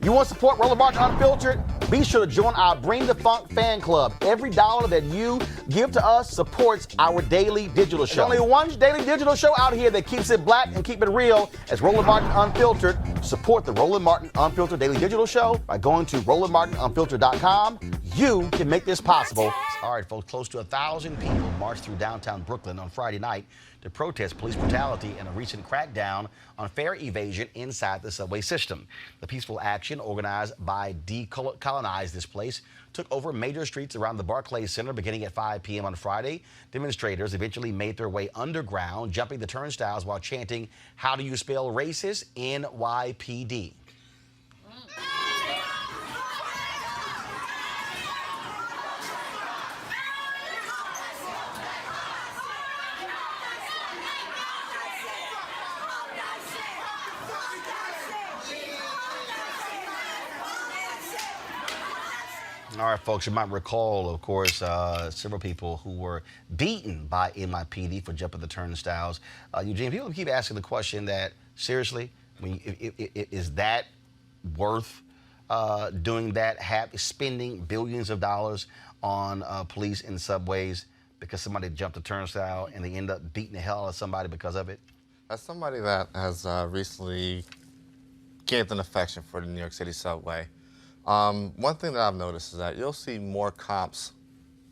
You want to support Roland Martin Unfiltered? Be sure to join our Bring the Funk fan club. Every dollar that you give to us supports our daily digital show. There's only one daily digital show out here that keeps it black and keep it real as Roland Martin Unfiltered. Support the Roland Martin Unfiltered Daily Digital Show by going to RolandMartinUnfiltered.com. You can make this possible. All right, folks, close to 1,000 people marched through downtown Brooklyn on Friday night to protest police brutality and a recent crackdown on fare evasion inside the subway system. The peaceful action, organized by Decolonize This Place, took over major streets around the Barclays Center beginning at 5 p.m. on Friday. Demonstrators eventually made their way underground, jumping the turnstiles while chanting, "How do you spell racist? NYPD." All right, folks, you might recall, of course, several people who were beaten by NYPD for jumping the turnstiles. Eugene, people keep asking the question that, seriously, is that worth doing that, spending billions of dollars on police in subways because somebody jumped a turnstile and they end up beating the hell out of somebody because of it? As somebody that has recently gained an affection for the New York City subway, one thing that I've noticed is that you'll see more cops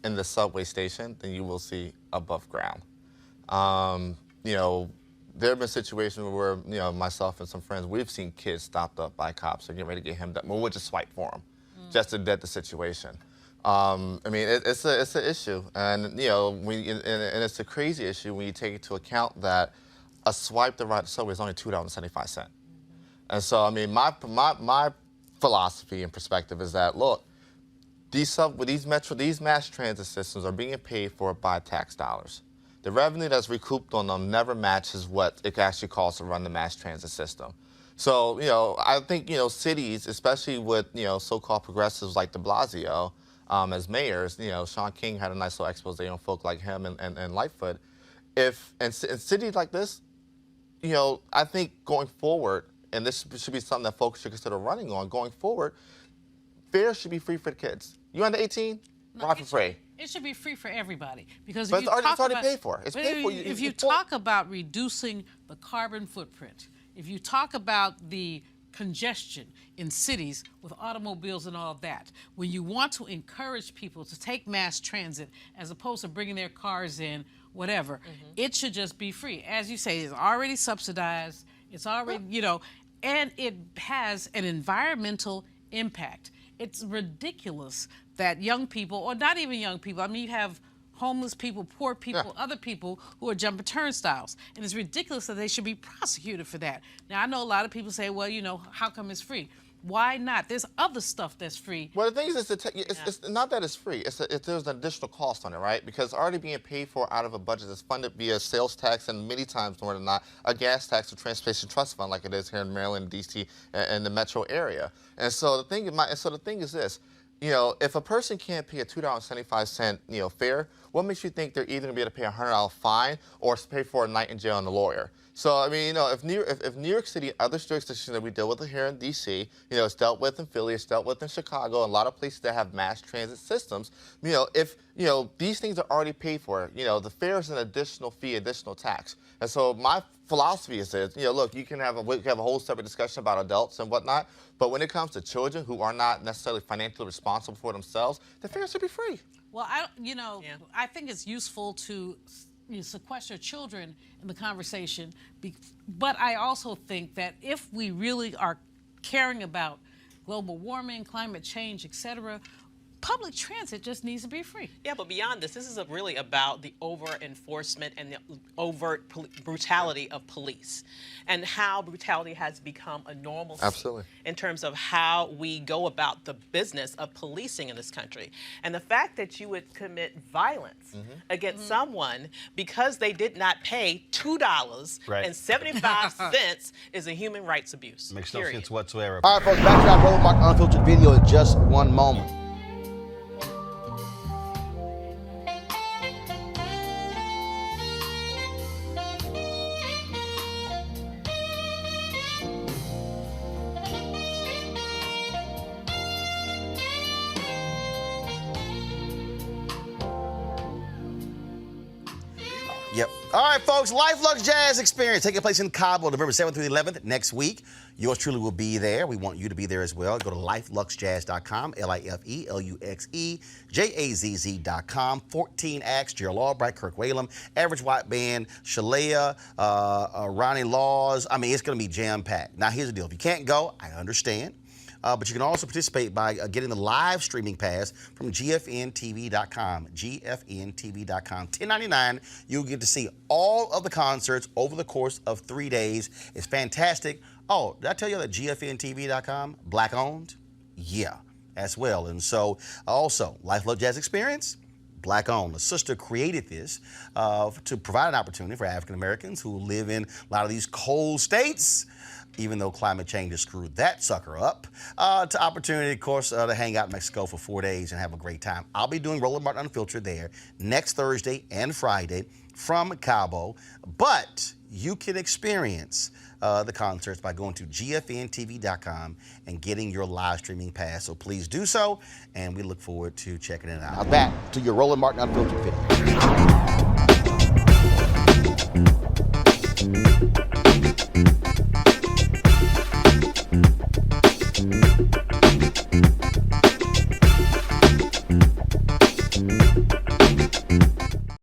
in the subway station than you will see above ground. You know, there have been situations where, you know, myself and some friends, we've seen kids stopped up by cops and getting ready to get him done. We'll just swipe for him, just to dead the situation. I mean, it's an issue, and you know, and it's a crazy issue when you take into account that a swipe to ride the subway is only $2.75. And so, I mean, my philosophy and perspective is that, look, these mass transit systems are being paid for by tax dollars. The revenue that's recouped on them never matches what it actually costs to run the mass transit system. So, you know, I think, you know, cities, especially with, you know, so-called progressives like de Blasio as mayors, you know, Sean King had a nice little expose on folk like him and Lightfoot. If in cities like this, you know, I think going forward, and this should be something that folks should consider running on going forward, fares should be free for the kids. You under 18? Ride for free. It should be free for everybody. Because but it's already paid for. It's paid for. If you talk about reducing the carbon footprint, if you talk about the congestion in cities with automobiles and all of that, when you want to encourage people to take mass transit as opposed to bringing their cars in, whatever, it should just be free. As you say, it's already subsidized. It's already, you know, and it has an environmental impact. It's ridiculous that young people, or not even young people, I mean, you have homeless people, poor people, other people who are jumping turnstiles. And it's ridiculous that they should be prosecuted for that. Now, I know a lot of people say, well, you know, how come it's free? Why not? There's other stuff that's free. Well, the thing is, it's not that it's free. There's an additional cost on it, right? Because it's already being paid for out of a budget that's funded via sales tax and many times more than not a gas tax or transportation trust fund like it is here in Maryland, D.C., and the metro area. And so the thing is this. You know, if a person can't pay a $2.75, you know, fare, what makes you think they're either going to be able to pay a $100 fine or pay for a night in jail and a lawyer? So, I mean, you know, if New York City, other jurisdictions that we deal with here in D.C., you know, it's dealt with in Philly, it's dealt with in Chicago, and a lot of places that have mass transit systems, you know, if, you know, these things are already paid for, you know, the fare is an additional fee, additional tax. And so my philosophy is this, you know, look, we can have a whole separate discussion about adults and whatnot, but when it comes to children who are not necessarily financially responsible for themselves, the fare should be free. Well, I think it's useful to sequester children in the conversation, but I also think that if we really are caring about global warming, climate change, etc., public transit just needs to be free. Yeah, but beyond this is really about the over-enforcement and the overt brutality of police and how brutality has become a normal Absolutely. In terms of how we go about the business of policing in this country. And the fact that you would commit violence against someone because they did not pay $2.75 is a human rights abuse. Makes no sense whatsoever. All right, folks, back to our Roland Martin Unfiltered video in just one moment. Yep. All right, folks. Luxe Jazz Experience taking place in Cabo, November 7th through the 11th next week. Yours truly will be there. We want you to be there as well. Go to lifeluxejazz.com, LIFELUXEJAZZ.com. 14 acts: Gerald Albright, Kirk Whalum, Average White Band, Shalea, Ronnie Laws. I mean, it's going to be jam-packed. Now, here's the deal. If you can't go, I understand. But you can also participate by getting the live streaming pass from GFNTV.com. GFNTV.com. $10.99. You'll get to see all of the concerts over the course of 3 days. It's fantastic. Oh, did I tell you that GFNTV.com, black owned? Yeah, as well. And so also, Luxe Jazz Experience, black owned. A sister created this to provide an opportunity for African Americans who live in a lot of these cold states, even though climate change has screwed that sucker up, to opportunity, of course, to hang out in Mexico for 4 days and have a great time. I'll be doing Roland Martin Unfiltered there next Thursday and Friday from Cabo, but you can experience the concerts by going to GFNTV.com and getting your live streaming pass. So please do so, and we look forward to checking it out. Now back to your Roland Martin Unfiltered video.